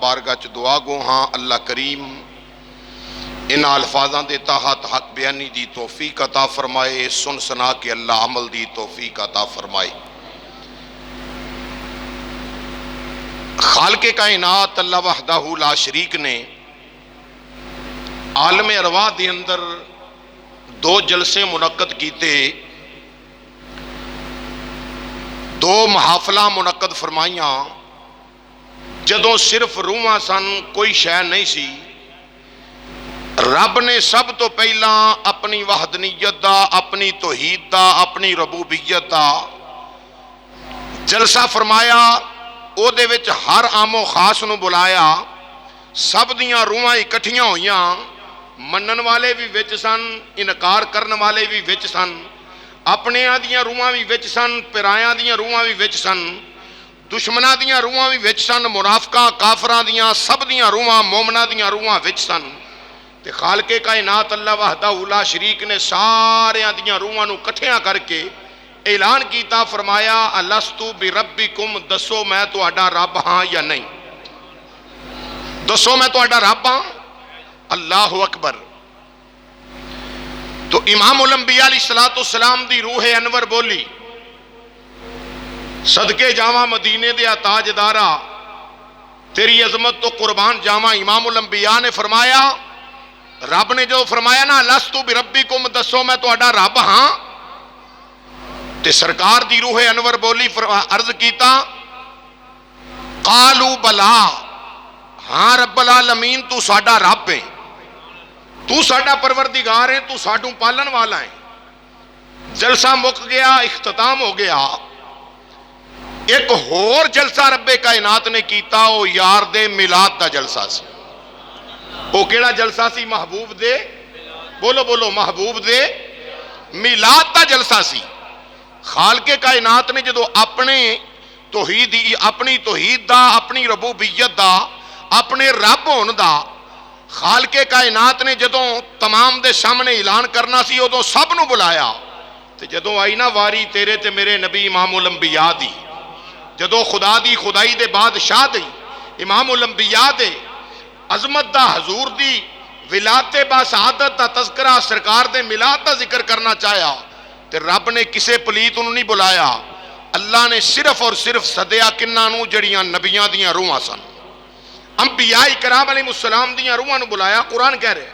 بارگاہ چ دعا گو ہاں اللہ کریم ان الفاظاں دے تحت حق بیانی دی توفیق عطا فرمائے، سن سنا کے اللہ عمل دی توفیق عطا فرمائے۔ خالق کائنات اللہ وحدہ لا شریک نے عالم ارواح دے اندر 2 جلسے منعقد کیتے، 2 محافلہ منعقد فرمائیاں۔ جدوں صرف روحاں سن، کوئی شے نہیں سی، رب نے سب تو پہلا اپنی وحدانیت دا، اپنی توحید دا، اپنی ربوبیت دا جلسہ فرمایا۔ او دے وچ ہر عام و خاص نو بلایا، سب دیاں روحاں اکٹھیاں ہوئیاں، منن والے بھی وچ سن، انکار کرن والے بھی وچ سن، اپنے دیاں روحاں بھی وچ سن، پرایاں دیاں روحاں بھی وچ سن، دشمناں دیاں روحاں بھی وچ سن، منافقاں کافراں دیاں سب دیاں روحاں، مومناں دیاں روحاں وچ سن۔ تے خالق کائنات اللہ وحدہ لا شریک نے ساریاں دیاں روحاں نو کٹھیاں کر کے اعلان کیتا، فرمایا الستو بربکم، دسو میں تہاڈا رب ہاں یا نہیں؟ دسو میں تہاڈا رب ہاں؟ اللہ اکبر۔ تو امام الانبیاء علیہ السلام دی روح انور بولی، صدقے جاواں مدینے دیا تاجدارا، تیری عظمت تو قربان جاواں۔ امام الانبیاء نے فرمایا، رب نے جو فرمایا نا لستو بربکم، دسو میں تہاڈا رب ہاں، تے سرکار دی روح انور بولی، عرض کیتا قالو بلا، ہاں رب العالمین تو ساڈا رب ہے، تو ساڈا پروردگار ہے، تو ساڈوں پالن والا ہے۔ جلسہ مک گیا، اختتام ہو گیا۔ ایک اور جلسہ رب کائنات نے کیتا، وہ یار دے میلاد دا جلسہ سی۔ وہ کیڑا جلسہ سی؟ محبوب دے، بولو بولو، محبوب دے میلاد دا جلسہ سی۔ خالق کائنات نے جدو اپنی توحید دا، اپنی ربوبیت دا، اپنے رب ہون دا، خالق کائنات نے جدو تمام دے سامنے اعلان کرنا سی، ادو سب نو بلایا۔ تے جدو آئی نا واری تیرے تے میرے نبی امام الانبیاء دی، جدو خدا دی خدائی دے بادشاہ دی، امام الانبیاء دے عظمت دا، حضور دی ولادت با سعادت دا تذکرہ، سرکار دے میلاد دا ذکر کرنا چاہیا، تے رب نے کسے پلیت انہوں نہیں بلایا۔ اللہ نے صرف اور صرف صدیہ کنہ نو جڑیاں نبیاں دیاں روحاں سن، انبیاء کرام علیہ السلام دیاں روحاں نو بلایا۔ قرآن کہہ رہے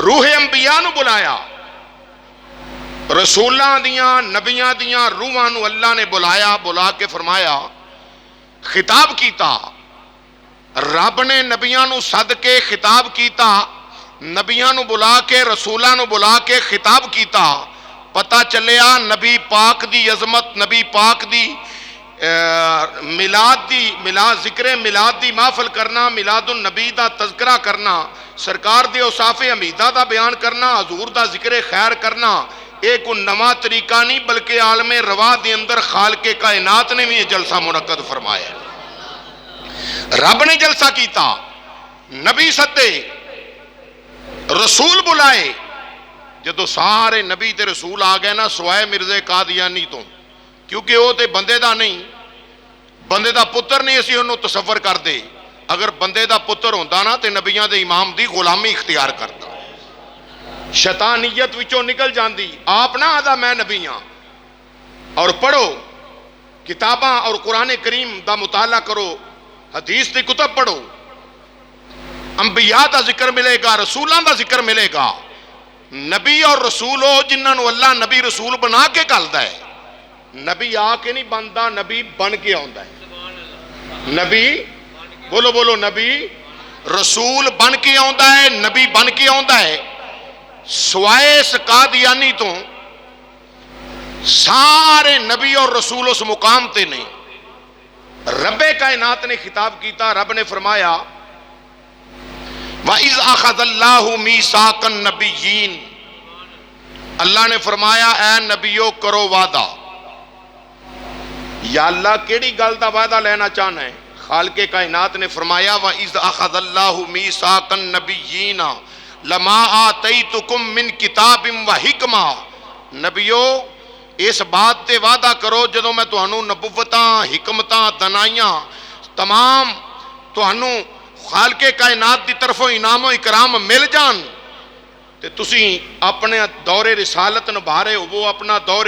روح انبیاء نو بلایا، رسولاں دیاں نبیاں دیاں روحاں نو اللہ نے بلایا، بلا کے فرمایا، خطاب کیتا۔ رب نے نبیاں نو صد کے خطاب کیتا، نبیاں نو بلا کے، رسولاں نو بلا کے خطاب کیتا۔ پتہ چلیا نبی پاک دی عظمت، نبی پاک دی میلاد ذکر میلاد دی محفل کرنا، میلاد النبی دا تذکرہ کرنا، سرکار دے اوصاف حمیدہ دا بیان کرنا، حضور دا ذکر خیر کرنا، ایک نواں طریقہ نہیں بلکہ عالم رواح دے اندر خالق کائنات نے بھی یہ جلسہ منعقد فرمایا۔ رب نے جلسہ کیتا، نبی سدے، رسول بلائے۔ جدو سارے نبی تے رسول آ گئے نا، سوائے مرزے قادیانی تو، کیونکہ وہ تے بندے دا نہیں، بندے دا پتر نہیں، اسی انہوں تصور کر دے۔ اگر بندے دا پتر ہوندا نا تے نبیاں دے امام دی غلامی اختیار کرتا، شیطانیت وچوں نکل جاندی۔ آپ نہ آدھا میں نبی ہاں، اور پڑھو کتاباں اور قرآن کریم دا مطالعہ کرو، حدیث دی کتب پڑھو، انبیاء دا ذکر ملے گا، رسولاں دا ذکر ملے گا۔ نبی اور رسول ہو جنہاں نو اللہ نبی رسول بنا کے گلدا ہے۔ نبی آ کے نہیں بنتا، نبی بن کے آندا ہے۔ نبی بولو بولو، نبی رسول بن کے آندا ہے، نبی بن کے آندا ہے۔ سوائے اس قادیانی تو سارے نبی اور رسول اس مقام تے نہیں۔ رب کائنات نے خطاب کیتا، رب نے فرمایا وَإِذْ أَخَذَ اللَّهُ مِيثَاقَ النَّبِيِّينَ، اللہ نے فرمایا اے نبیو کرو وعدہ۔ یا اللہ کیڑی گل دا وعدہ لینا چاہنا ہے؟ خالق کائنات نے فرمایا وَإِذْ أَخَذَ اللَّهُ مِيثَاقَ النَّبِيِّينَ لَمَا آتَيْتُكُم مِّن كِتَابٍ وَحِکْمَةٍ، نبیو اس بات تے وعدہ کرو جدوں میں تانوں نبوتاں، حکمتاں، دانائیاں تمام تہانوں خالق کائنات دی طرفوں انعام و اکرام مل جان تے تسی اپنے دور رسالت نبھا رہے ہو، اپنا دور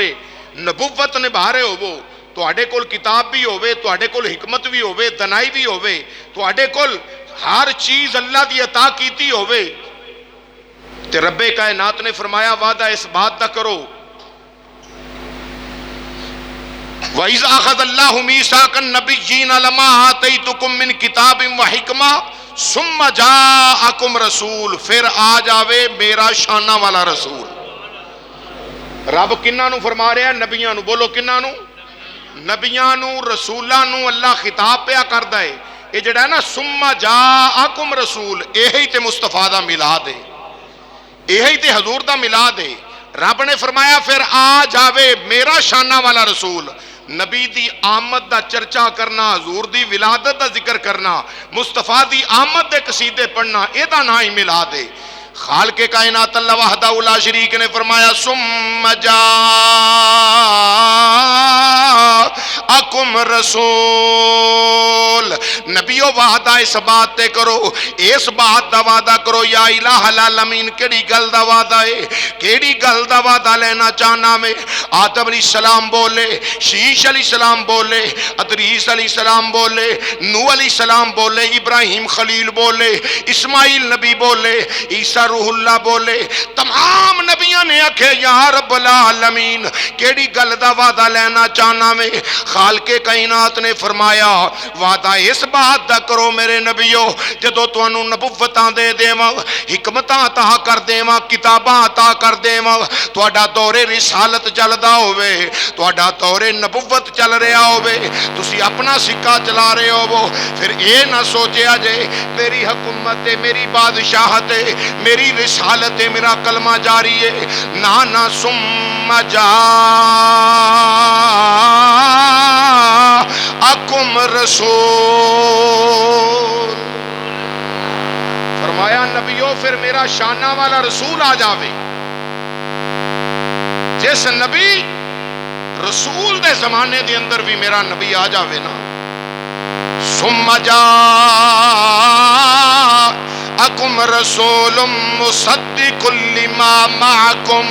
نبوت نبھا رہے ہو، تواڈے کول کتاب بھی ہوے، تواڈے کول حکمت بھی ہوے، دنائی بھی ہوے، تواڈے کول ہر چیز اللہ دی عطا کیتی ہوے، تے رب کائنات نے فرمایا وعدہ اس بات دا کرو وَإِذْ أَخَذَ اللَّهُ مِيثَاقَ النَّبِيِّينَ لَمَا آتَيْتُكُم مِّن كِتَابٍ وَحِكْمَةٍ ثُمَّ جَاءَكُمْ رَسُولٌ، پھر آ جاوے میرا شانہ والا رسول۔ رب کنہاں نو فرما رہا ہے؟ نبیاں نو۔ بولو کنہاں نو؟ نبیاں نو، رسولاں نو اللہ خطاب پیا کردا ہے۔ یہ جڑا ہے نا ثُمَّ جَاءَكُمْ رَسُولٌ، یہی تے مصطفیٰ دا میلاد ہے، یہی تے حضور دا میلاد ہے۔ رب نے فرمایا پھر آ جاوے میرا شانہ والا رسول۔ نبی دی آمد دا چرچا کرنا، حضور دی ولادت دا ذکر کرنا، مصطفیٰ دی آمد دے قصیدے پڑھنا، اے دا نا ہی میلاد ہے۔ خالق کائنات اللہ وحدہ لا شریک نے فرمایا ثم جاءکم رسول، نبیو وعدہ اس بات تے کرو، اس بات دا وعدہ کرو یا الہ العالمین کیڑی گل دا وعدہ ہے، کیڑی گل دا وعدہ لینا چاہنا میں؟ آدم علیہ السلام بولے، شیش علیہ السلام بولے، ادریس علیہ السلام بولے، نوح علیہ السلام بولے، ابراہیم خلیل بولے، اسماعیل نبی بولے، عیسیٰ روح اللہ بولے، تمام نبیوں نے آکھے یا رب العالمین کیڑی گل دا وعدہ لینا چاہنا میں؟ خالق کائنات نے فرمایا وعدہ اس بات دا کرو میرے نبیو، جدو تانوں نبوتاں دے دیواں، حکمتاں عطا کر دیواں، کتاباں عطا کر دیواں، تہاڈا دور رسالت چلدا ہوے، تہاڈا دور نبوت چل رہا ہوے، تسی اپنا سکہ چلا رہے ہو، پھر اے نہ سوچیا جے میری حکومت ہے، میری بادشاہت ہے، میری رسالت ہے، میرا کلمہ جاری ہے، نانا ثم جاءکم رسول، فرمایا نبیو پھر میرا شانہ والا رسول آ جاوے۔ جس نبی رسول دے زمانے دے اندر بھی میرا نبی آ جاوے نا، ثم جاءکم رسول مصدق لما معکم،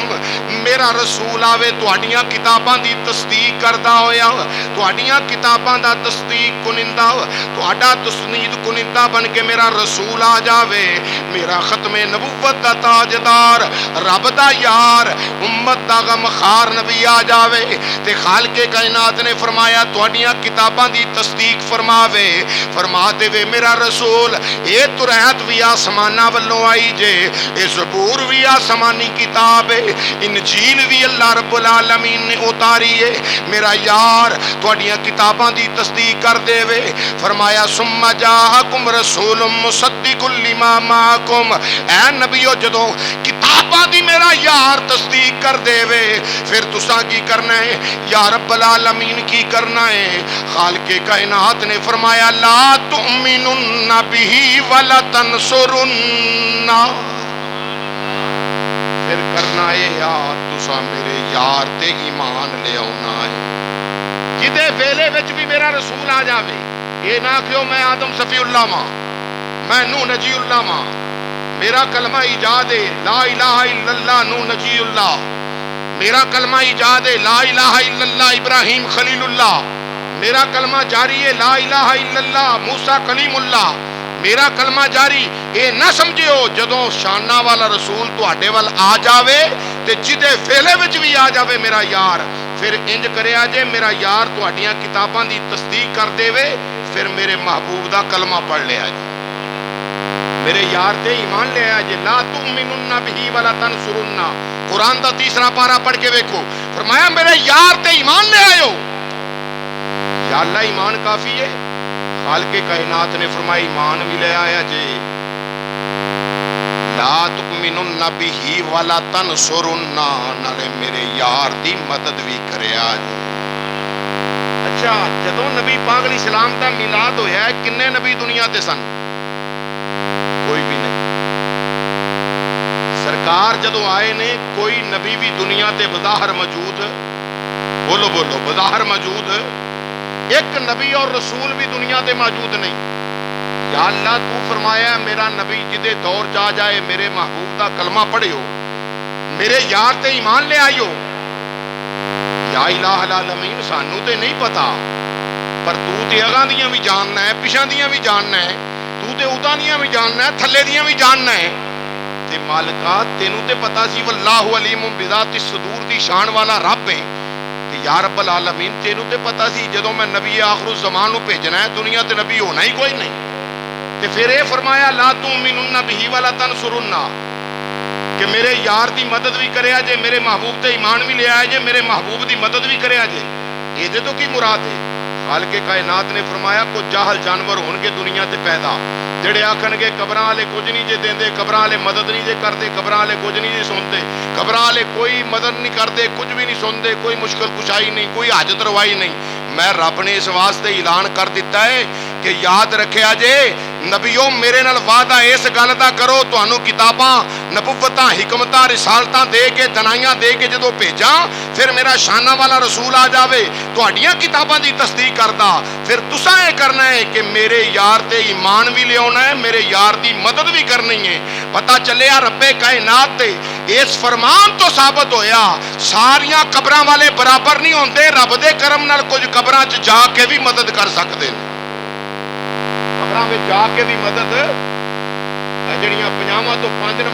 میرا رسول آوے تہاڈیاں کتاباں دی تصدیق کردا ہویا، تہاڈیاں کتاباں دا تصدیق کنندہ، تہاڈا تسنید کنندہ بن کے میرا رسول آ جاوے، میرا ختم نبوت دا تاجدار، رب دا یار، امت دا غمخار نبی آ جاوے، تے خالق کائنات نے فرمایا تہاڈیاں کتاباں دی تصدیق فرماوے، فرما دے وے میرا رسول اے ترایت وی آسمانہ والوں آئی جے، اے زبور وی آسمانی کتاب ہے، انجیل بھی اللہ رب العالمین نے اتاری ہے، میرا یار تہاڈیاں کتاباں دی تصدیق کر دے وے، فرمایا ثم جاءکم رسول مصدق لما معکم، اے نبیو جدو کتاباں دی میرا یار تصدیق کر دے وے، پھر تساں کی کرنا ہے؟ یا رب العالمین کی کرنا ہے؟ خالق کائنات نے فرمایا لا تؤمنن بہ ولا تنصرن، پھر کرنا ہے یار تساں میرے یار تے ایمان لے آنا ہے، جدے ویلے وچ بھی میرا رسول آ جاوے، یہ نہ کہو میں آدم صفی اللہ ماں، میں نوح نجی اللہ ماں، میرا کلمہ ایجاد ہے لا الہ الا اللہ نوح نجی اللہ، میرا کلمہ ایجاد ہے لا الہ الا اللہ ابراہیم خلیل اللہ، میرا کلمہ جاری ہے لا الہ الا اللہ موسیٰ کلیم اللہ، میرا کلمہ جاری، اے نہ سمجھو جدوں شانہ والا رسول تہاڈے ول آ جاوے تے جدے ویلے وچ بھی آ جاوے میرا یار، پھر انج کریا جے میرا یار تہاڈیاں کتاباں دی تصدیق کر دے وے، پھر میرے محبوب دا کلمہ پڑھ لیا جے، میرے یار تے ایمان لے آیا جے، لا تؤمنن بہ ولا تنصرن، قرآن دا تیسرا پارہ پڑھ کے ویکھو، فرمایا میرے یار تے ایمان لے آئیو، یا اللہ ایمان کافی ہے؟ خالق کائنات نے فرمایا ایمان بھی لے آیا جے، لا تؤمنن بہ ولا تنصرن، نالے میرے یار دی مدد بھی کریا جے۔ اچھا جدوں نبی پاک علیہ السلام دا میلاد ہویا ہے کنے نبی دنیا تے سن؟ کوئی بھی نہیں، سرکار جدوں آئے نے کوئی نبی بھی دنیا تے بظاہر موجود، بولو بولو بظاہر موجود، ایک نبی اور رسول بھی دنیا تے موجود نہیں، یا اللہ تو فرمایا میرا نبی جدے دور جا جائے میرے محبوب دا کلمہ پڑھیو، میرے یار تے ایمان لے آئیو۔ یا الہ العالمین سانو تے نہیں پتا، پر تو تے اگاں دیاں بھی جاننا ہے، پیچھاں دیاں بھی جاننا ہے، تو تے اوتاں دیاں بھی جاننا ہے، تھلے دیاں بھی جاننا ہے۔ تے مالکا تینوں تے پتا سی واللہ علیم بذات الصدور دی شان والا رب ہے کہ یا رب العالمین تینوں تے پتا سی جدوں میں نبی آخر الزمان نو بھیجنا ہے دنیا تے نبی ہونا ہی کوئی نہیں، تے پھر اے فرمایا لا تؤمنن بہ ولا تنصرن کہ میرے یار دی مدد بھی کریا جے، میرے محبوب تے ایمان بھی لے آئے جے، میرے محبوب دی مدد بھی کریا جے۔ یہ دے تو کی مراد ہے؟ خالق کائنات نے فرمایا کچھ جاہل جانور ہون گے دنیا تے پیدا جڑے آکھن گے قبراں والے کچھ نہیں جے دیندے، قبراں والے مدد نہیں جے کردے، قبراں والے کچھ نہیں جے سنتے، قبراں والے کوئی مدد نہیں کردے، کچھ بھی نہیں سنتے، کوئی مشکل کشائی نہیں، کوئی حاجت روائی نہیں۔ میں رب نے اس واسطے اعلان کر دیتا ہے کہ یاد رکھیا جے نبیوں میرے نال وعدہ اس گل دا کرو تانوں کتاباں نبوتاں حکمتاں رسالتاں دے کے دنائیاں دے کے جدوں بھیجاں پھر میرا شانہ والا رسول آ جاوے تہاڈیاں کتاباں دی تصدیق کردا، پھر تساں اے کرنا ہے کہ میرے یار تے ایمان بھی لے آنا ہے، میرے یار دی مدد بھی کرنی ہے۔ پتہ چلیا رب کائنات دے اس فرمان تو ثابت ہویا ساریاں قبراں والے برابر نہیں ہوندے، رب دے کرم نال کچھ قبراں چ جا کے بھی مدد کر سکدے نے، قبراں وچ جا کے بھی مدد جڑیاں 50 تو 5